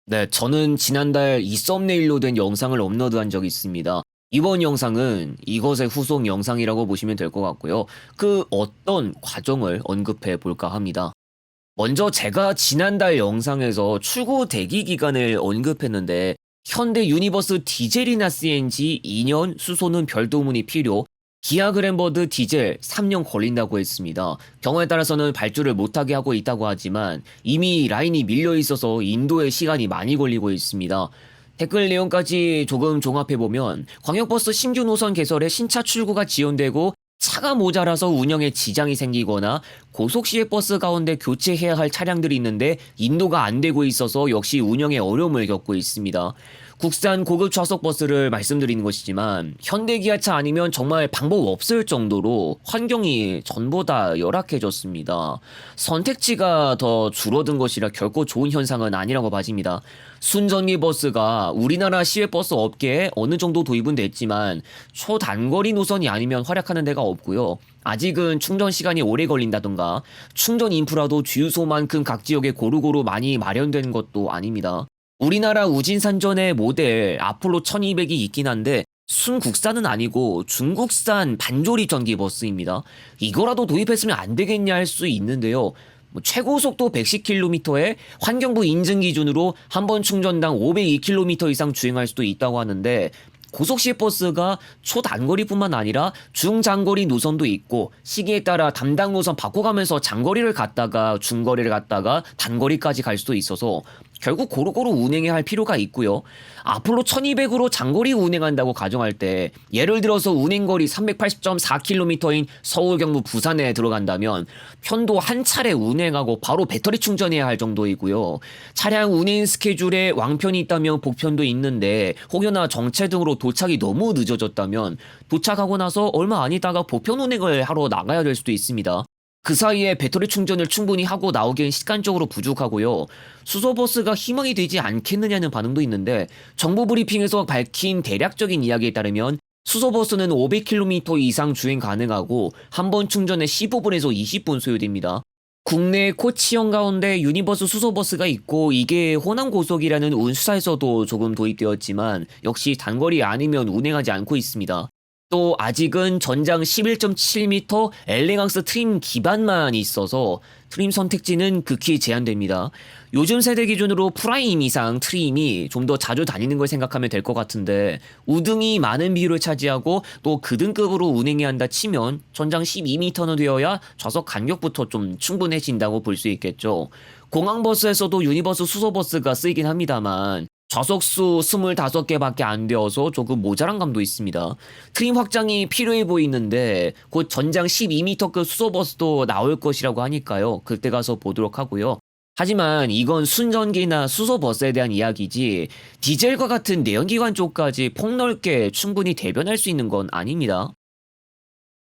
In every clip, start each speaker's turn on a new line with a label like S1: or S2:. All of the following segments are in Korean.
S1: 네, 저는 지난달 이 썸네일로 된 영상을 업로드한 적이 있습니다. 이번 영상은 이것의 후속 영상이라고 보시면 될 것 같고요. 그 어떤 과정을 언급해 볼까 합니다. 먼저 제가 지난달 영상에서 출고 대기 기간을 언급했는데 현대 유니버스 디젤이나 CNG 2년 수소는 별도문이 필요, 기아 그랜버드 디젤 3년 걸린다고 했습니다. 경우에 따라서는 발주를 못하게 하고 있다고 하지만 이미 라인이 밀려 있어서 인도에 시간이 많이 걸리고 있습니다. 댓글 내용까지 조금 종합해보면 광역버스 신규 노선 개설에 신차 출구가 지연되고 차가 모자라서 운영에 지장이 생기거나 고속시외버스 가운데 교체해야 할 차량들이 있는데 인도가 안 되고 있어서 역시 운영에 어려움을 겪고 있습니다. 국산 고급 좌석 버스를 말씀드리는 것이지만 현대기아차 아니면 정말 방법 없을 정도로 환경이 전보다 열악해졌습니다. 선택지가 더 줄어든 것이라 결코 좋은 현상은 아니라고 봐집니다. 순전기 버스가 우리나라 시외버스 업계에 어느 정도 도입은 됐지만 초단거리 노선이 아니면 활약하는 데가 없고요. 아직은 충전 시간이 오래 걸린다던가 충전 인프라도 주유소만큼 각 지역에 고루고루 많이 마련된 것도 아닙니다. 우리나라 우진산전의 모델 아폴로 1200이 있긴 한데 순국산은 아니고 중국산 반조리 전기 버스입니다. 이거라도 도입했으면 안 되겠냐 할 수 있는데요. 최고 속도 110km에 환경부 인증 기준으로 한 번 충전당 502km 이상 주행할 수도 있다고 하는데 고속시외버스가 초단거리뿐만 아니라 중장거리 노선도 있고 시기에 따라 담당 노선 바꿔가면서 장거리를 갔다가 중거리를 갔다가 단거리까지 갈 수도 있어서 결국 고루고루 운행해야 할 필요가 있고요. 아폴로 1200으로 장거리 운행한다고 가정할 때 예를 들어서 운행거리 380.4km인 서울 경부 부산에 들어간다면 편도 한 차례 운행하고 바로 배터리 충전해야 할 정도이고요. 차량 운행 스케줄에 왕편이 있다면 복편도 있는데 혹여나 정체 등으로 도착이 너무 늦어졌다면 도착하고 나서 얼마 아니다가 보편 운행을 하러 나가야 될 수도 있습니다. 그 사이에 배터리 충전을 충분히 하고 나오기엔 시간적으로 부족하고요. 수소버스가 희망이 되지 않겠느냐는 반응도 있는데 정부 브리핑에서 밝힌 대략적인 이야기에 따르면 수소버스는 500km 이상 주행 가능하고 한 번 충전에 15분에서 20분 소요됩니다. 국내 코치형 가운데 유니버스 수소버스가 있고 이게 호남고속이라는 운수사에서도 조금 도입되었지만 역시 단거리 아니면 운행하지 않고 있습니다. 또 아직은 전장 11.7m 엘레강스 트림 기반만 있어서 트림 선택지는 극히 제한됩니다. 요즘 세대 기준으로 프라임 이상 트림이 좀 더 자주 다니는 걸 생각하면 될 것 같은데 우등이 많은 비율을 차지하고 또 그 등급으로 운행해야 한다 치면 전장 12m는 되어야 좌석 간격부터 좀 충분해진다고 볼 수 있겠죠. 공항버스에서도 유니버스 수소버스가 쓰이긴 합니다만 좌석수 25개밖에 안 되어서 조금 모자란 감도 있습니다. 트림 확장이 필요해 보이는데 곧 전장 12m급 수소버스도 나올 것이라고 하니까요. 그때 가서 보도록 하고요. 하지만 이건 순전기나 수소버스에 대한 이야기지 디젤과 같은 내연기관 쪽까지 폭넓게 충분히 대변할 수 있는 건 아닙니다.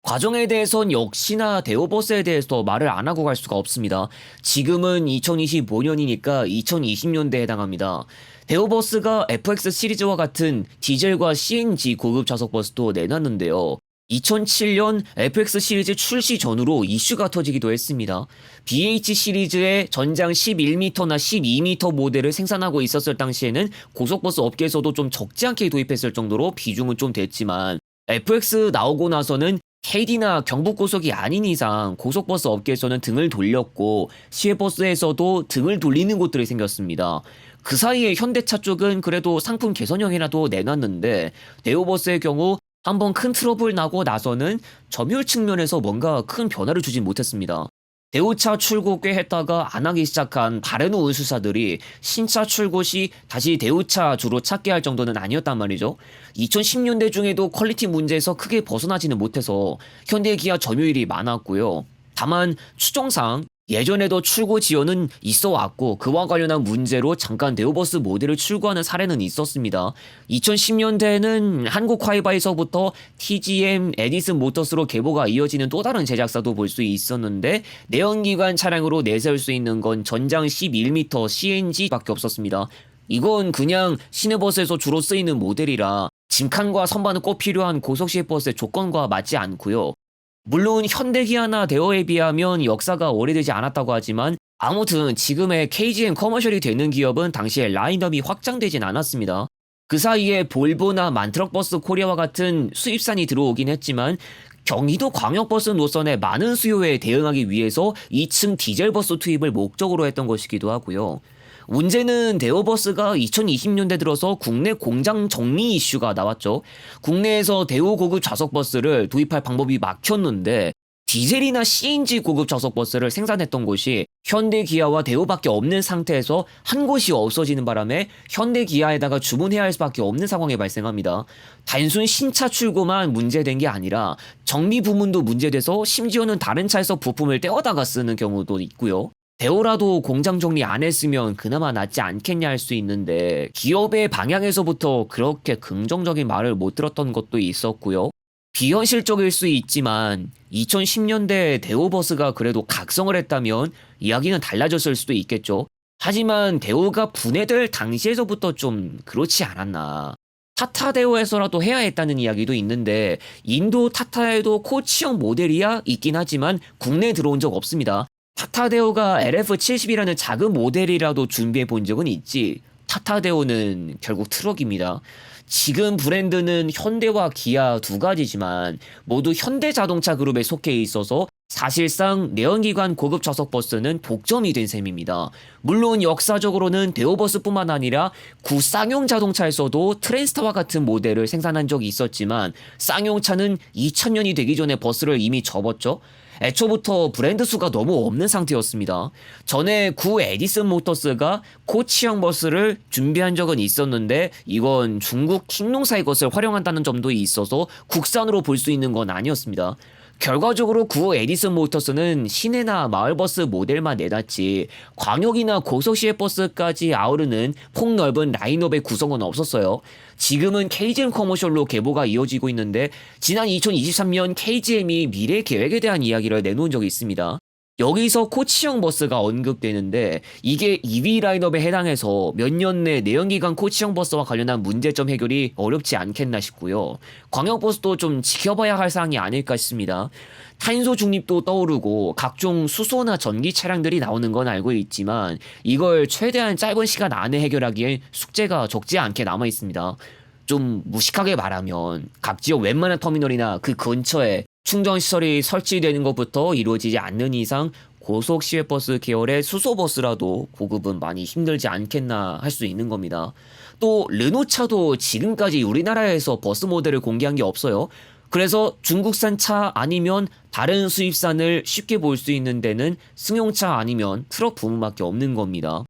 S1: 과정에 대해선 역시나 대우버스에 대해서 말을 안 하고 갈 수가 없습니다. 지금은 2025년이니까 2020년대에 해당합니다. 대우버스가 FX 시리즈와 같은 디젤과 CNG 고급 좌석 버스도 내놨는데요. 2007년 FX 시리즈 출시 전후로 이슈가 터지기도 했습니다. BH 시리즈의 전장 11m나 12m 모델을 생산하고 있었을 당시에는 고속버스 업계에서도 좀 적지 않게 도입했을 정도로 비중은 좀 됐지만 FX 나오고 나서는 KD나 경부고속이 아닌 이상 고속버스 업계에서는 등을 돌렸고 시외버스에서도 등을 돌리는 곳들이 생겼습니다. 그 사이에 현대차 쪽은 그래도 상품 개선형이라도 내놨는데 대우버스의 경우 한번 큰 트러블 나고 나서는 점유율 측면에서 뭔가 큰 변화를 주진 못했습니다. 대우차 출고 꽤 했다가 안 하기 시작한 다른 운수사들이 신차 출고 시 다시 대우차 주로 찾게 할 정도는 아니었단 말이죠. 2010년대 중에도 퀄리티 문제에서 크게 벗어나지는 못해서 현대 기아 점유율이 많았고요. 다만 추정상 예전에도 출고 지연은 있어 왔고 그와 관련한 문제로 잠깐 네오버스 모델을 출고하는 사례는 있었습니다. 2010년대에는 한국 화이바에서부터 TGM, 에디슨 모터스로 계보가 이어지는 또 다른 제작사도 볼 수 있었는데 내연기관 차량으로 내세울 수 있는 건 전장 11m CNG밖에 없었습니다. 이건 그냥 시내버스에서 주로 쓰이는 모델이라 짐칸과 선반은 꼭 필요한 고속시외버스의 조건과 맞지 않고요. 물론 현대기아나 대어에 비하면 역사가 오래되지 않았다고 하지만 아무튼 지금의 KGM 커머셜이 되는 기업은 당시에 라인업이 확장되진 않았습니다. 그 사이에 볼보나 만트럭버스 코리아와 같은 수입산이 들어오긴 했지만 경기도 광역버스 노선의 많은 수요에 대응하기 위해서 2층 디젤버스 투입을 목적으로 했던 것이기도 하고요. 문제는 대우버스가 2020년대 들어서 국내 공장 정리 이슈가 나왔죠. 국내에서 대우 고급 좌석버스를 도입할 방법이 막혔는데 디젤이나 CNG 고급 좌석버스를 생산했던 곳이 현대 기아와 대우밖에 없는 상태에서 한 곳이 없어지는 바람에 현대 기아에다가 주문해야 할 수밖에 없는 상황이 발생합니다. 단순 신차 출고만 문제된 게 아니라 정비 부문도 문제돼서 심지어는 다른 차에서 부품을 떼어다가 쓰는 경우도 있고요. 대우라도 공장 정리 안 했으면 그나마 낫지 않겠냐 할 수 있는데 기업의 방향에서부터 그렇게 긍정적인 말을 못 들었던 것도 있었고요. 비현실적일 수 있지만 2010년대 대우버스가 그래도 각성을 했다면 이야기는 달라졌을 수도 있겠죠. 하지만 대우가 분해될 당시에서부터 좀 그렇지 않았나. 타타 대우에서라도 해야 했다는 이야기도 있는데 인도 타타에도 코치형 모델이야 있긴 하지만 국내에 들어온 적 없습니다. 타타 대우가 LF70이라는 작은 모델이라도 준비해 본 적은 있지. 타타 대우는 결국 트럭입니다. 지금 브랜드는 현대와 기아 두 가지지만 모두 현대자동차 그룹에 속해 있어서 사실상 내연기관 고급 좌석 버스는 독점이 된 셈입니다. 물론 역사적으로는 대우버스뿐만 아니라 구 쌍용 자동차에서도 트랜스타와 같은 모델을 생산한 적이 있었지만 쌍용차는 2000년이 되기 전에 버스를 이미 접었죠. 애초부터 브랜드 수가 너무 없는 상태였습니다. 전에 구 에디슨 모터스가 코치형 버스를 준비한 적은 있었는데 이건 중국 킹롱사의 것을 활용한다는 점도 있어서 국산으로 볼 수 있는 건 아니었습니다. 결과적으로 구 에디슨 모터스는 시내나 마을버스 모델만 내놨지 광역이나 고속시외 버스까지 아우르는 폭넓은 라인업의 구성은 없었어요. 지금은 KGM 커머셜로 개보가 이어지고 있는데 지난 2023년 KGM이 미래 계획에 대한 이야기를 내놓은 적이 있습니다. 여기서 코치형 버스가 언급되는데 이게 EV 라인업에 해당해서 몇 년 내 내연기관 코치형 버스와 관련한 문제점 해결이 어렵지 않겠나 싶고요. 광역버스도 좀 지켜봐야 할 사항이 아닐까 싶습니다. 탄소 중립도 떠오르고 각종 수소나 전기 차량들이 나오는 건 알고 있지만 이걸 최대한 짧은 시간 안에 해결하기엔 숙제가 적지 않게 남아 있습니다. 좀 무식하게 말하면 각 지역 웬만한 터미널이나 그 근처에 충전시설이 설치되는 것부터 이루어지지 않는 이상 고속시외버스 계열의 수소버스라도 보급은 많이 힘들지 않겠나 할 수 있는 겁니다. 또 르노차도 지금까지 우리나라에서 버스 모델을 공개한 게 없어요. 그래서 중국산 차 아니면 다른 수입산을 쉽게 볼 수 있는 데는 승용차 아니면 트럭 부분밖에 없는 겁니다.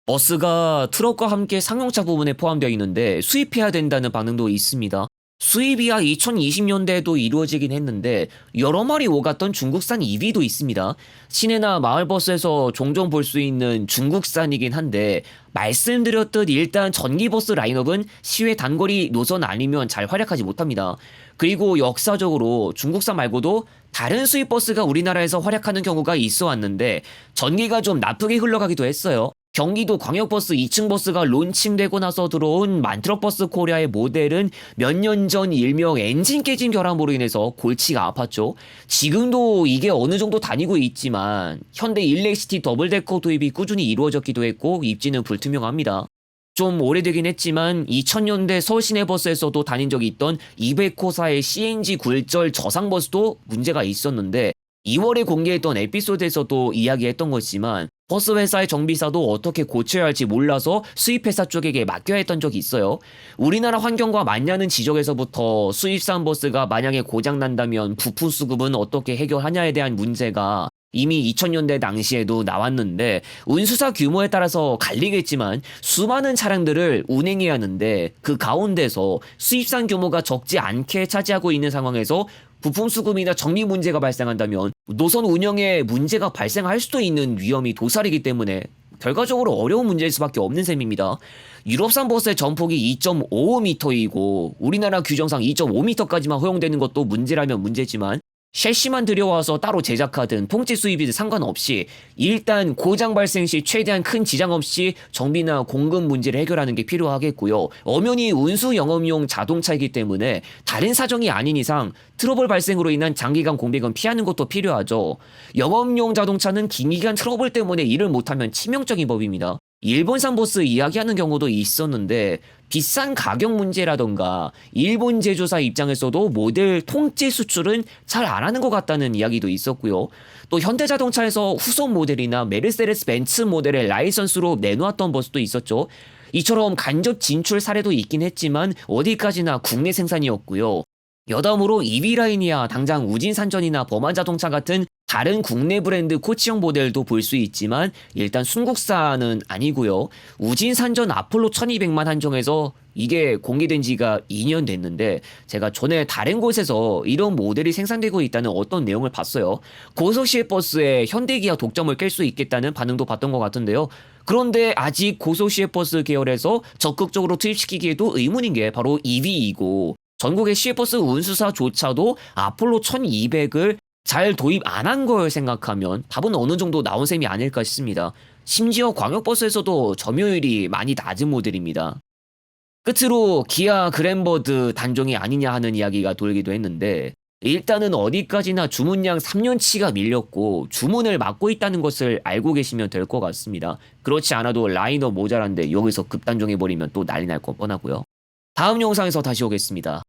S1: 버스가 트럭과 함께 상용차 부분에 포함되어 있는데 수입해야 된다는 반응도 있습니다. 수입이야 2020년대에도 이루어지긴 했는데 여러 마리 오갔던 중국산 EV도 있습니다. 시내나 마을버스에서 종종 볼 수 있는 중국산이긴 한데 말씀드렸듯 일단 전기버스 라인업은 시외 단거리 노선 아니면 잘 활약하지 못합니다. 그리고 역사적으로 중국산 말고도 다른 수입버스가 우리나라에서 활약하는 경우가 있어 왔는데 전기가 좀 나쁘게 흘러가기도 했어요. 경기도 광역버스 2층 버스가 론칭되고 나서 들어온 만트럭버스 코리아의 모델은 몇 년 전 일명 엔진 깨짐 결함으로 인해서 골치가 아팠죠. 지금도 이게 어느 정도 다니고 있지만 현대 일렉시티 더블데커 도입이 꾸준히 이루어졌기도 했고 입지는 불투명합니다. 좀 오래되긴 했지만 2000년대 서울시내버스에서도 다닌 적이 있던 200호사의 CNG 굴절 저상버스도 문제가 있었는데 2월에 공개했던 에피소드에서도 이야기했던 것이지만 버스 회사의 정비사도 어떻게 고쳐야 할지 몰라서 수입회사 쪽에게 맡겨야 했던 적이 있어요. 우리나라 환경과 맞냐는 지적에서부터 수입산 버스가 만약에 고장난다면 부품 수급은 어떻게 해결하냐에 대한 문제가 이미 2000년대 당시에도 나왔는데 운수사 규모에 따라서 갈리겠지만 수많은 차량들을 운행해야 하는데 그 가운데서 수입산 규모가 적지 않게 차지하고 있는 상황에서 부품 수급이나 정비 문제가 발생한다면 노선 운영에 문제가 발생할 수도 있는 위험이 도사리기 때문에 결과적으로 어려운 문제일 수밖에 없는 셈입니다. 유럽산 버스의 전폭이 2.55m이고 우리나라 규정상 2.5m까지만 허용되는 것도 문제라면 문제지만 셰시만 들여와서 따로 제작하든 통째 수입이든 상관없이 일단 고장 발생 시 최대한 큰 지장 없이 정비나 공급 문제를 해결하는 게 필요하겠고요. 엄연히 운수 영업용 자동차이기 때문에 다른 사정이 아닌 이상 트러블 발생으로 인한 장기간 공백은 피하는 것도 필요하죠. 영업용 자동차는 긴기간 트러블 때문에 일을 못하면 치명적인 법입니다. 일본산 버스 이야기하는 경우도 있었는데 비싼 가격 문제라던가 일본 제조사 입장에서도 모델 통째 수출은 잘 안 하는 것 같다는 이야기도 있었고요. 또 현대자동차에서 후속 모델이나 메르세데스 벤츠 모델의 라이선스로 내놓았던 버스도 있었죠. 이처럼 간접 진출 사례도 있긴 했지만 어디까지나 국내 생산이었고요. 여담으로 2위 라인이야 당장 우진산전이나 범한자동차 같은 다른 국내 브랜드 코치형 모델도 볼 수 있지만 일단 순국사는 아니고요. 우진산전 아폴로 1200만 한정에서 이게 공개된 지가 2년 됐는데 제가 전에 다른 곳에서 이런 모델이 생산되고 있다는 어떤 내용을 봤어요. 고속시외버스에 현대기아 독점을 깰 수 있겠다는 반응도 봤던 것 같은데요. 그런데 아직 고속시외버스 계열에서 적극적으로 투입시키기에도 의문인 게 바로 2위이고 전국의 시외버스 운수사조차도 아폴로 1200을 잘 도입 안 한 걸 생각하면 답은 어느 정도 나온 셈이 아닐까 싶습니다. 심지어 광역버스에서도 점유율이 많이 낮은 모델입니다. 끝으로 기아 그랜버드 단종이 아니냐 하는 이야기가 돌기도 했는데 일단은 어디까지나 주문량 3년치가 밀렸고 주문을 막고 있다는 것을 알고 계시면 될 것 같습니다. 그렇지 않아도 라인업 모자란데 여기서 급단종해버리면 또 난리 날 거 뻔하고요. 다음 영상에서 다시 오겠습니다.